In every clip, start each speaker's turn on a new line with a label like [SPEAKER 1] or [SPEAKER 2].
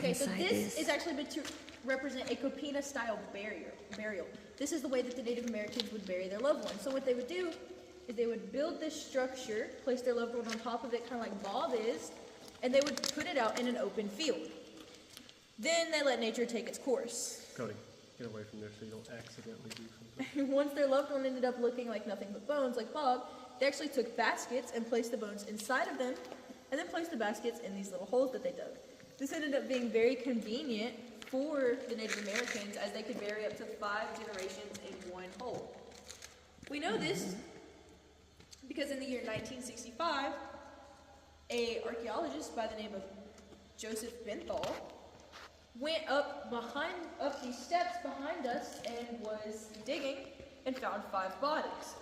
[SPEAKER 1] Okay, so this is actually meant to represent a Copina-style burial. This is the way that the Native Americans would bury their loved ones. So what they would do is they would build this structure, place their loved one on top of it, kind of like Bob is, and they would put it out in an open field. Then they let nature take its course.
[SPEAKER 2] Cody, get away from there so you don't accidentally do something.
[SPEAKER 1] Once their loved one ended up looking like nothing but bones, like Bob, they actually took baskets and placed the bones inside of them, and then placed the baskets in these little holes that they dug. This ended up being very convenient for the Native Americans, as they could bury up to 5 generations in one hole. We know this because in the year 1965, an archaeologist by the name of Joseph Benthal went up these steps behind us and was digging and found 5 bodies.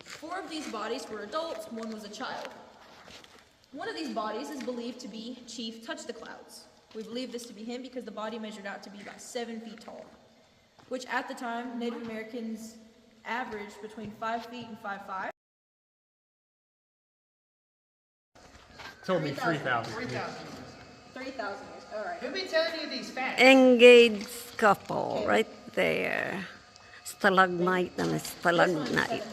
[SPEAKER 1] 4 of these bodies were adults, 1 was a child. One of these bodies is believed to be Chief Touch the Clouds. We believe this to be him because the body measured out to be about 7 feet tall, which at the time, Native Americans averaged between 5 feet and 5'5".
[SPEAKER 2] Told me 3,000.
[SPEAKER 1] 3,000 years, all right.
[SPEAKER 3] Who be telling you these facts?
[SPEAKER 4] Engaged couple right there. Stalagmite and a stalagmite.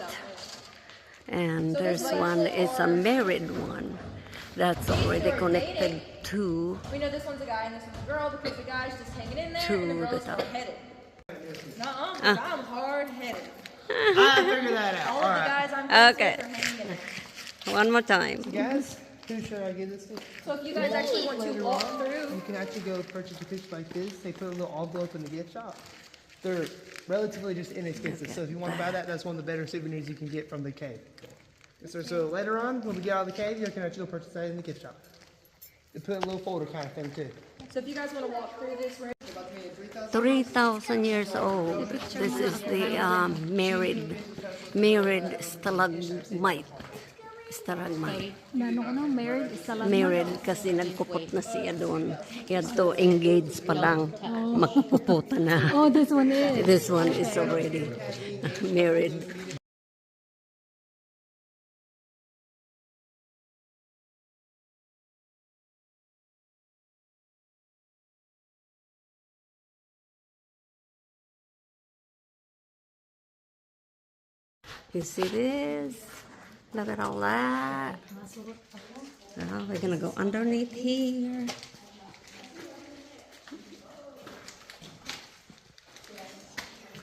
[SPEAKER 4] And there's one is a married one that's already connected to.
[SPEAKER 1] We know this one's a guy and this one's a girl because the guy's just hanging in there and the girl's hard-headed. I'm hard-headed.
[SPEAKER 3] I figured that out.
[SPEAKER 1] All of the guys I'm
[SPEAKER 4] Okay.
[SPEAKER 1] are hanging in there.
[SPEAKER 4] One more time.
[SPEAKER 3] Guys, who should I give this to?
[SPEAKER 1] So if you guys actually want to walk through,
[SPEAKER 3] You can actually go purchase a picture like this. They put a little envelope in the gift shop. They're relatively just inexpensive. So if you want to buy that, that's one of the better souvenirs you can get from the cave. So later on, when we get out of the cave, you can actually go purchase that in the gift shop. They put a little folder kind of thing too.
[SPEAKER 1] so if you guys want to walk through this room,
[SPEAKER 4] 3,000 years old. This is the married stalagmite. Stalagmite. Married kasi nagkupot na siya doon. Yan to engaged pa lang. Magpuputa na.
[SPEAKER 5] Oh, this one is.
[SPEAKER 4] This one is already married. You see this? Look at all that. Now we're gonna go underneath here.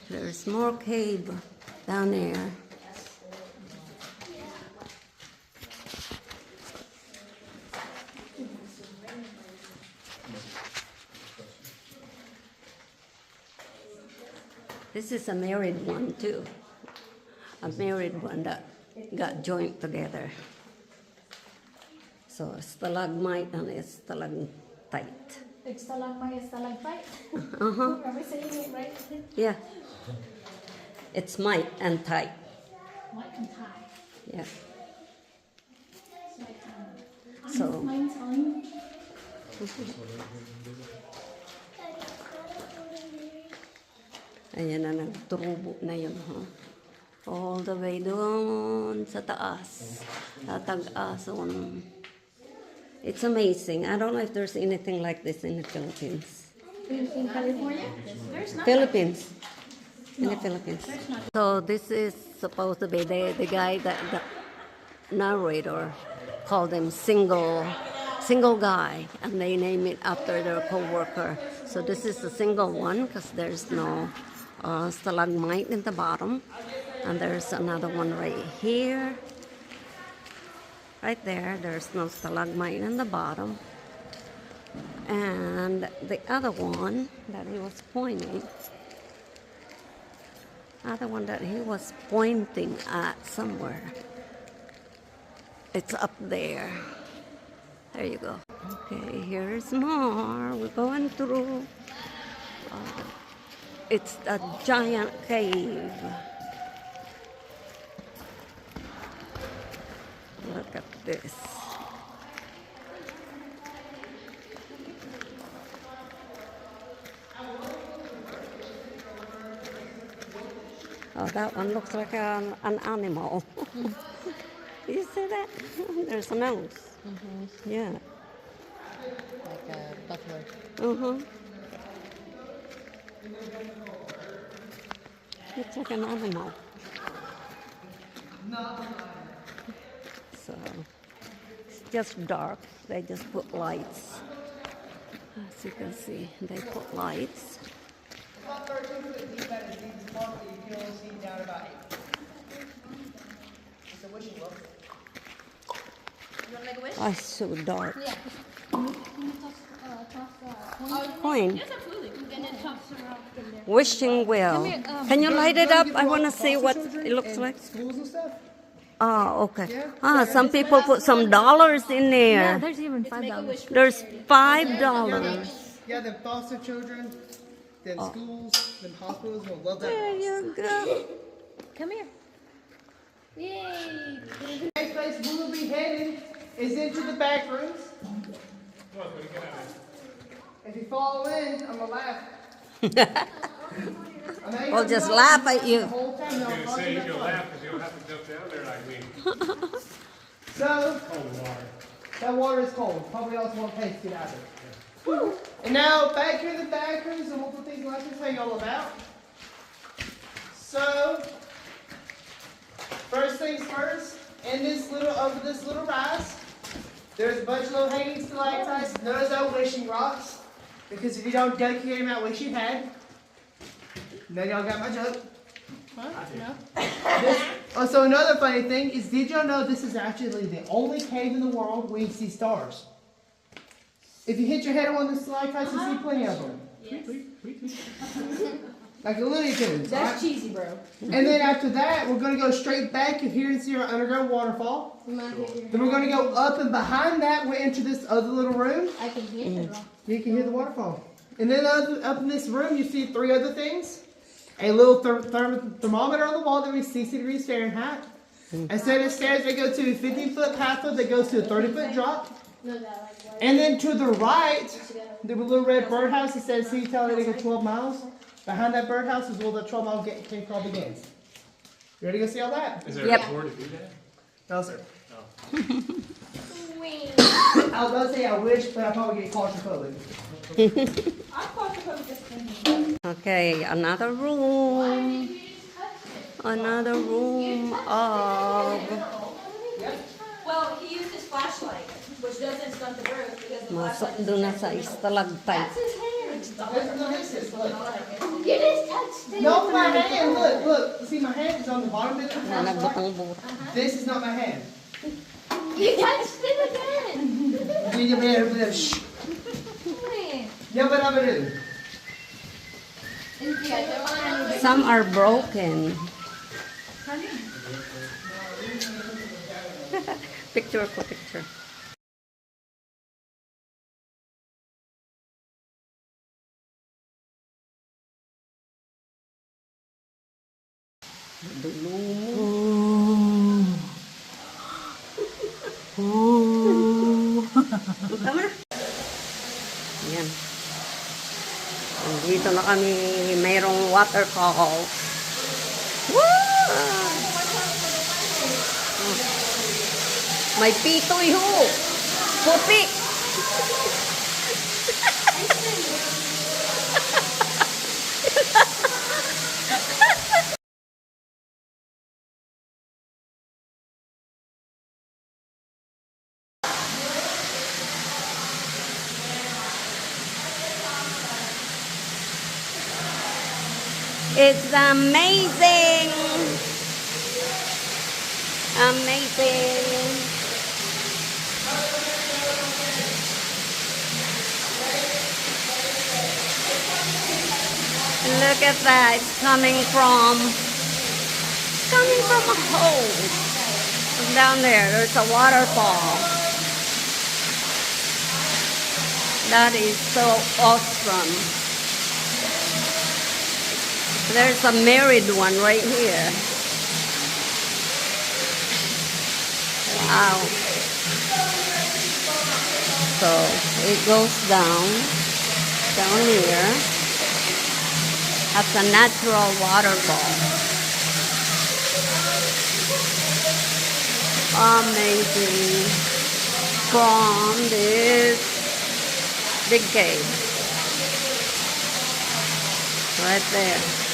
[SPEAKER 4] There's more cave down there. This is a married one too. A married one that got joined together. So stalagmite and a stalactite.
[SPEAKER 5] It's stalagmite, stalagmite.
[SPEAKER 4] Uh-huh.
[SPEAKER 5] Am I saying it right?
[SPEAKER 4] Yeah. It's mite and tight.
[SPEAKER 5] Mite and tie.
[SPEAKER 4] Yeah.
[SPEAKER 5] So.
[SPEAKER 4] So
[SPEAKER 5] Mine's on.
[SPEAKER 4] ayan na, nagturubo na yun, huh? All the way doon sa taas. Tatag-ason. It's amazing. I don't know if there's anything like this in the Philippines.
[SPEAKER 5] In California?
[SPEAKER 1] there's not.
[SPEAKER 4] Philippines. In the Philippines. So this is supposed to be the guy that the narrator called him single guy, and they name it after their co-worker. So this is the single one because there's no stalagmite in the bottom. And there's another one right here. Right there, there's no stalagmite in the bottom. And the other one that he was pointing at somewhere. It's up there. There you go. Okay, here's more. We're going through. It's a giant cave. Look at this. Oh, that one looks like an animal. You see that? There's a nose.
[SPEAKER 6] Mm-hmm.
[SPEAKER 4] Yeah.
[SPEAKER 6] Like a
[SPEAKER 3] pathway.
[SPEAKER 4] Mm-hmm. Looks like an animal. So it's just dark. They just put lights. As you can see, they put lights.
[SPEAKER 3] About 13 foot deep at its deepest part, but you can only see down about 8. It's a wishing well.
[SPEAKER 1] You want to make a wish?
[SPEAKER 4] Oh, it's so dark.
[SPEAKER 5] Yeah. Can you toss the
[SPEAKER 4] Coin.
[SPEAKER 1] Yes, absolutely.
[SPEAKER 5] and then toss the rock in there?
[SPEAKER 4] Wishing well. Can you light it up? I want to see what it looks like.
[SPEAKER 3] Schools and stuff.
[SPEAKER 4] Oh, okay.
[SPEAKER 3] Yeah.
[SPEAKER 4] Ah, some people put some dollars in there.
[SPEAKER 5] There's even
[SPEAKER 1] Make a wish for
[SPEAKER 4] There's
[SPEAKER 1] charity.
[SPEAKER 4] $5.
[SPEAKER 3] Yeah, them foster children, them schools, them hospitals will love
[SPEAKER 4] There
[SPEAKER 3] that.
[SPEAKER 4] you go.
[SPEAKER 5] Come here. Yay!
[SPEAKER 3] Next place we will be headed is into the back rooms. If you follow in, I'm gonna laugh.
[SPEAKER 4] We'll just laugh at you.
[SPEAKER 3] The whole time now I'm talking
[SPEAKER 2] Say you
[SPEAKER 3] about
[SPEAKER 2] can
[SPEAKER 3] fun.
[SPEAKER 2] laugh because you'll have to jump down there like me.
[SPEAKER 3] So,
[SPEAKER 2] Cold water.
[SPEAKER 3] that water is cold. Probably also won't taste good either. And now back here in the back rooms, and we'll put things like this, tell you all about. So, first things first, in this little, over this little rise, there's a bunch of little hanging stalactites. Those are wishing rocks. Because if you don't duck, you out wish you had. Now y'all got my joke. So another funny thing is, did y'all know this is actually the only cave in the world where you see stars? If you hit your head on one of the stalactites, you see plenty of them. Like the Looney Tunes.
[SPEAKER 1] That's cheesy, bro.
[SPEAKER 3] And then after that, we're going to go straight back here and see our underground waterfall. Then we're going to go up, and behind that, we enter this other little room.
[SPEAKER 5] I can hear the rock.
[SPEAKER 3] You can hear the waterfall. And then up in this room, you see 3 other things. A little thermometer on the wall that reads 60 degrees Fahrenheit. A set of stairs that go to a 15-foot pathway that goes to a 30-foot drop.
[SPEAKER 5] No, that like what?
[SPEAKER 3] And then to the right, there's a little red birdhouse that says, see, tell it to go 12 miles. Behind that birdhouse is where the 12-mile cave crawl begins. You ready to go see all that?
[SPEAKER 2] Is there
[SPEAKER 4] Yep.
[SPEAKER 2] a tour to do that?
[SPEAKER 3] No, sir.
[SPEAKER 5] Wait.
[SPEAKER 3] I was about to say I wish, but I probably get claustrophobic.
[SPEAKER 4] Okay, another room. Another room of
[SPEAKER 1] Well, he used his flashlight, which doesn't stunt the growth because the
[SPEAKER 4] masok
[SPEAKER 1] flashlight
[SPEAKER 4] doon na sa stalactite.
[SPEAKER 5] His hand.
[SPEAKER 3] No, this is, look.
[SPEAKER 5] You just touched it.
[SPEAKER 3] No, my hand, look. See, my hand is on the bottom of the
[SPEAKER 4] Na
[SPEAKER 3] flashlight.
[SPEAKER 4] nagbutang-butang.
[SPEAKER 3] This is not my hand.
[SPEAKER 5] You touched it again.
[SPEAKER 3] You better shh.
[SPEAKER 5] Wait.
[SPEAKER 3] Yeah, but I'm gonna do.
[SPEAKER 4] Some are broken. Picture ko, picture. Tama na. Yan. Dito na kami, mayroong waterfall. Woo! May pitoy ho! Puti! It's amazing! Amazing! Look at that, it's coming from a hole. Down there's a waterfall. That is so awesome. There's a married one right here. Wow. So it goes down here. That's a natural waterfall. Amazing. From this Big cave. Right there.